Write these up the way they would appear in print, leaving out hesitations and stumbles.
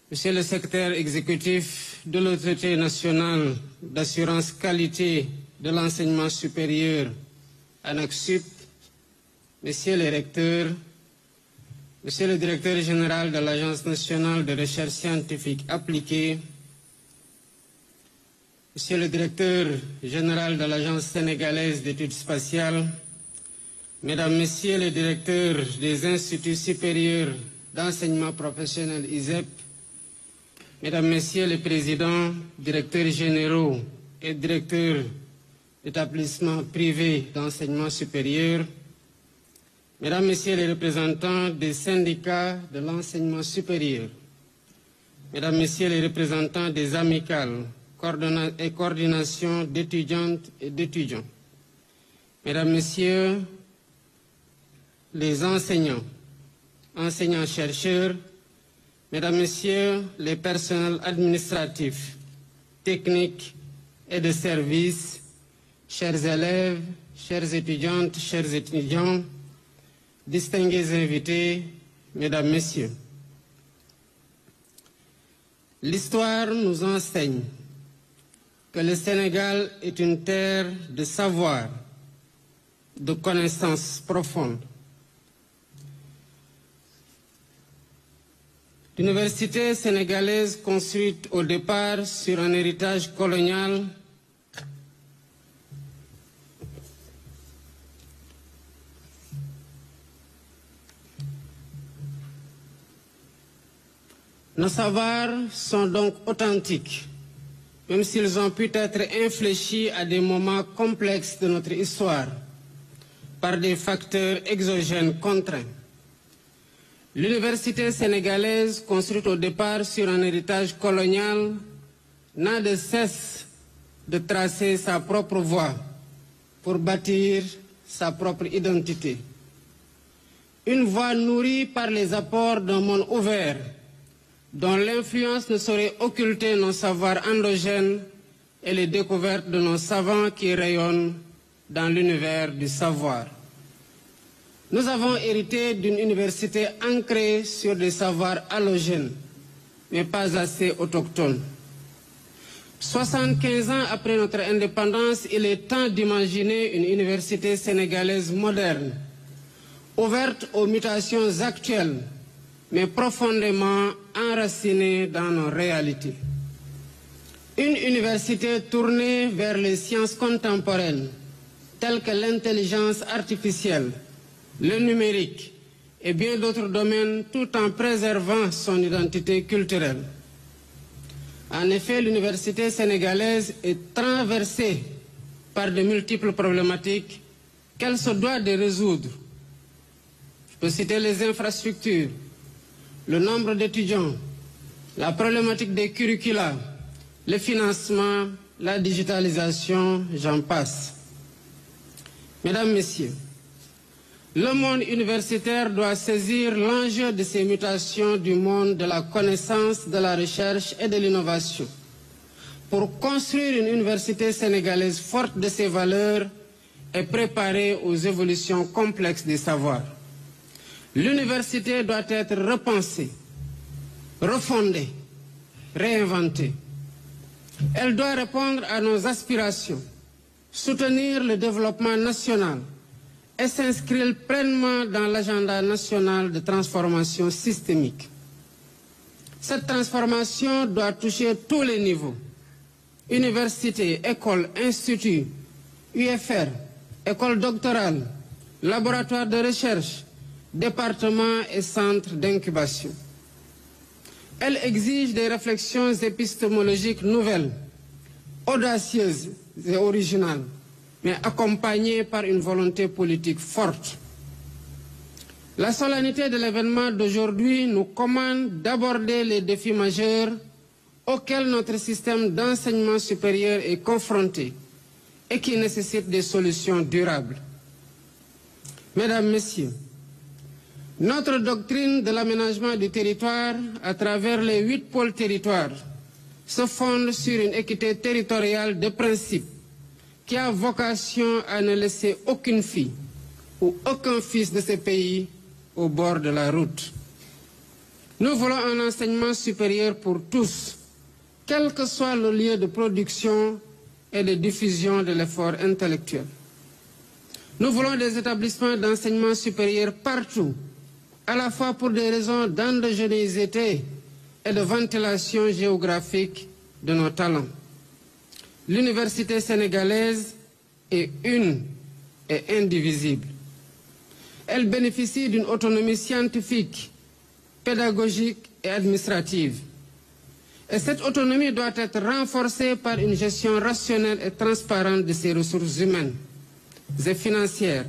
Monsieur le secrétaire exécutif de l'Autorité nationale d'assurance qualité de l'enseignement supérieur, ANAQ-Sup, Monsieur le recteur, Monsieur le directeur général de l'Agence nationale de recherche scientifique appliquée, Monsieur le directeur général de l'Agence sénégalaise d'études spatiales, Mesdames, Messieurs les directeurs des instituts supérieurs d'enseignement professionnel ISEP, Mesdames, Messieurs les présidents, directeurs généraux et directeurs d'établissements privés d'enseignement supérieur, Mesdames, Messieurs les représentants des syndicats de l'enseignement supérieur, Mesdames, Messieurs les représentants des amicales et coordinations d'étudiantes et d'étudiants, Mesdames, Messieurs les enseignants, enseignants-chercheurs, Mesdames, Messieurs les personnels administratifs, techniques et de service, chers élèves, chères étudiantes, chers étudiants, distingués invités, Mesdames, Messieurs. L'histoire nous enseigne que le Sénégal est une terre de savoir, de connaissances profondes. L'université sénégalaise, construite au départ sur un héritage colonial, nos savoirs sont donc authentiques, même s'ils ont pu être infléchis à des moments complexes de notre histoire par des facteurs exogènes contraints. L'université sénégalaise, construite au départ sur un héritage colonial, n'a de cesse de tracer sa propre voie pour bâtir sa propre identité. Une voie nourrie par les apports d'un monde ouvert, dont l'influence ne saurait occulter nos savoirs endogènes et les découvertes de nos savants qui rayonnent dans l'univers du savoir. Nous avons hérité d'une université ancrée sur des savoirs allogènes, mais pas assez autochtones. 75 ans après notre indépendance, il est temps d'imaginer une université sénégalaise moderne, ouverte aux mutations actuelles, mais profondément enracinée dans nos réalités. Une université tournée vers les sciences contemporaines, telles que l'intelligence artificielle, le numérique et bien d'autres domaines, tout en préservant son identité culturelle. En effet, l'université sénégalaise est traversée par de multiples problématiques qu'elle se doit de résoudre. Je peux citer les infrastructures, le nombre d'étudiants, la problématique des curricula, le financement, la digitalisation, j'en passe. Mesdames, Messieurs, le monde universitaire doit saisir l'enjeu de ces mutations du monde de la connaissance, de la recherche et de l'innovation pour construire une université sénégalaise forte de ses valeurs et préparée aux évolutions complexes des savoirs. L'université doit être repensée, refondée, réinventée. Elle doit répondre à nos aspirations, soutenir le développement national et s'inscrire pleinement dans l'agenda national de transformation systémique. Cette transformation doit toucher tous les niveaux, universités, écoles, instituts, UFR, écoles doctorales, laboratoires de recherche, départements et centres d'incubation. Elle exige des réflexions épistémologiques nouvelles, audacieuses et originales, mais accompagnée par une volonté politique forte. La solennité de l'événement d'aujourd'hui nous commande d'aborder les défis majeurs auxquels notre système d'enseignement supérieur est confronté et qui nécessitent des solutions durables. Mesdames, Messieurs, notre doctrine de l'aménagement du territoire à travers les 8 pôles territoires se fonde sur une équité territoriale de principe qui a vocation à ne laisser aucune fille ou aucun fils de ce pays au bord de la route. Nous voulons un enseignement supérieur pour tous, quel que soit le lieu de production et de diffusion de l'effort intellectuel. Nous voulons des établissements d'enseignement supérieur partout, à la fois pour des raisons d'endogénéité et de ventilation géographique de nos talents. L'université sénégalaise est une et indivisible. Elle bénéficie d'une autonomie scientifique, pédagogique et administrative. Et cette autonomie doit être renforcée par une gestion rationnelle et transparente de ses ressources humaines et financières,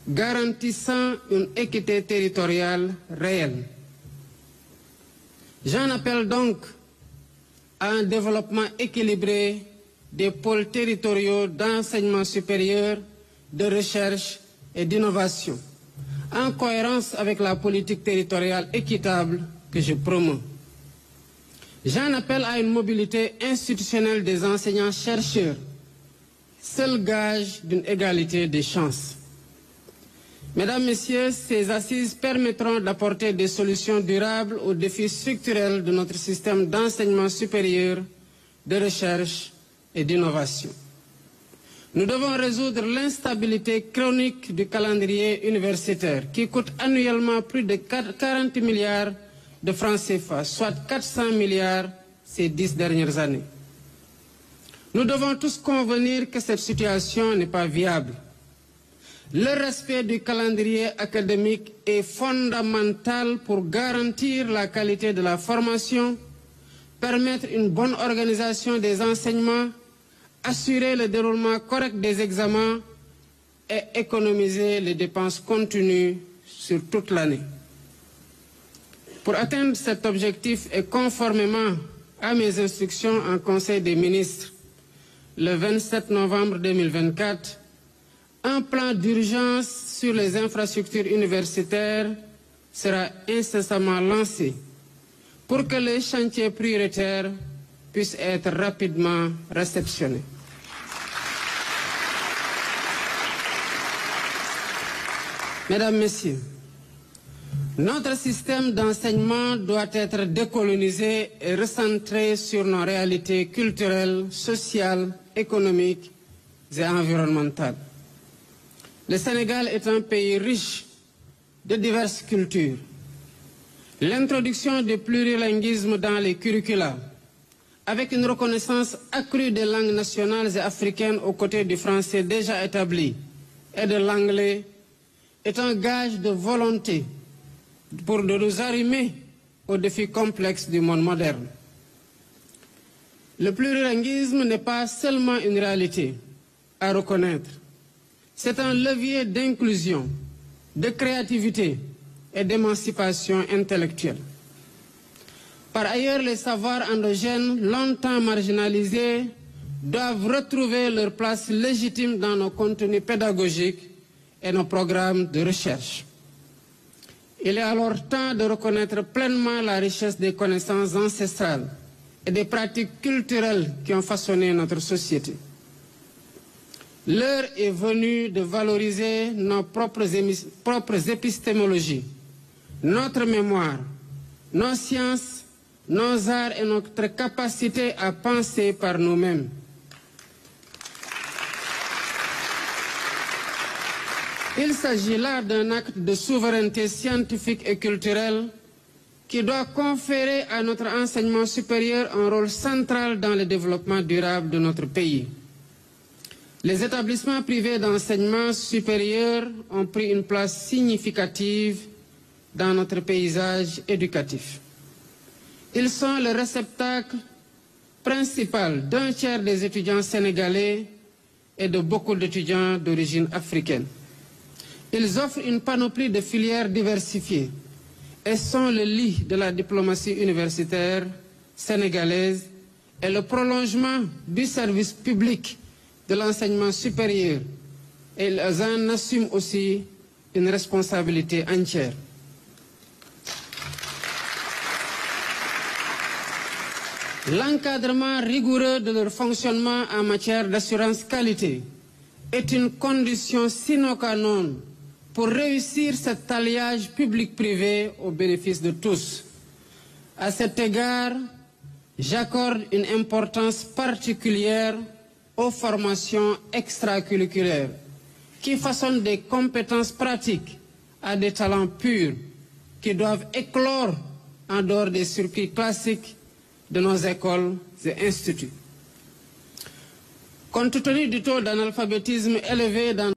garantissant une équité territoriale réelle. J'en appelle donc à un développement équilibré des pôles territoriaux d'enseignement supérieur, de recherche et d'innovation, en cohérence avec la politique territoriale équitable que je promeus. J'en appelle à une mobilité institutionnelle des enseignants-chercheurs, seul gage d'une égalité des chances. Mesdames, Messieurs, ces assises permettront d'apporter des solutions durables aux défis structurels de notre système d'enseignement supérieur, de recherche et d'innovation. Nous devons résoudre l'instabilité chronique du calendrier universitaire qui coûte annuellement plus de 40 milliards de francs CFA, soit 400 milliards ces 10 dernières années. Nous devons tous convenir que cette situation n'est pas viable. Le respect du calendrier académique est fondamental pour garantir la qualité de la formation, permettre une bonne organisation des enseignements, assurer le déroulement correct des examens et économiser les dépenses continues sur toute l'année. Pour atteindre cet objectif et conformément à mes instructions en Conseil des ministres le 27 novembre 2024, un plan d'urgence sur les infrastructures universitaires sera incessamment lancé pour que les chantiers prioritaires puissent être rapidement réceptionnés. Mesdames, Messieurs, notre système d'enseignement doit être décolonisé et recentré sur nos réalités culturelles, sociales, économiques et environnementales. Le Sénégal est un pays riche de diverses cultures. L'introduction du plurilinguisme dans les curricula, avec une reconnaissance accrue des langues nationales et africaines aux côtés du français déjà établi et de l'anglais, est un gage de volonté pour nous arrimer aux défis complexes du monde moderne. Le plurilinguisme n'est pas seulement une réalité à reconnaître. C'est un levier d'inclusion, de créativité et d'émancipation intellectuelle. Par ailleurs, les savoirs endogènes, longtemps marginalisés, doivent retrouver leur place légitime dans nos contenus pédagogiques et nos programmes de recherche. Il est alors temps de reconnaître pleinement la richesse des connaissances ancestrales et des pratiques culturelles qui ont façonné notre société. L'heure est venue de valoriser nos propres épistémologies, notre mémoire, nos sciences, nos arts et notre capacité à penser par nous-mêmes. Il s'agit là d'un acte de souveraineté scientifique et culturelle qui doit conférer à notre enseignement supérieur un rôle central dans le développement durable de notre pays. Les établissements privés d'enseignement supérieur ont pris une place significative dans notre paysage éducatif. Ils sont le réceptacle principal d'un tiers des étudiants sénégalais et de beaucoup d'étudiants d'origine africaine. Ils offrent une panoplie de filières diversifiées et sont le lit de la diplomatie universitaire sénégalaise et le prolongement du service public de l'enseignement supérieur. Et ils en assument aussi une responsabilité entière. L'encadrement rigoureux de leur fonctionnement en matière d'assurance qualité est une condition sine qua non pour réussir cet alliage public-privé au bénéfice de tous. À cet égard, j'accorde une importance particulière aux formations extracurriculaires qui façonnent des compétences pratiques à des talents purs qui doivent éclore en dehors des circuits classiques de nos écoles et instituts. Compte tenu du taux d'analphabétisme élevé dans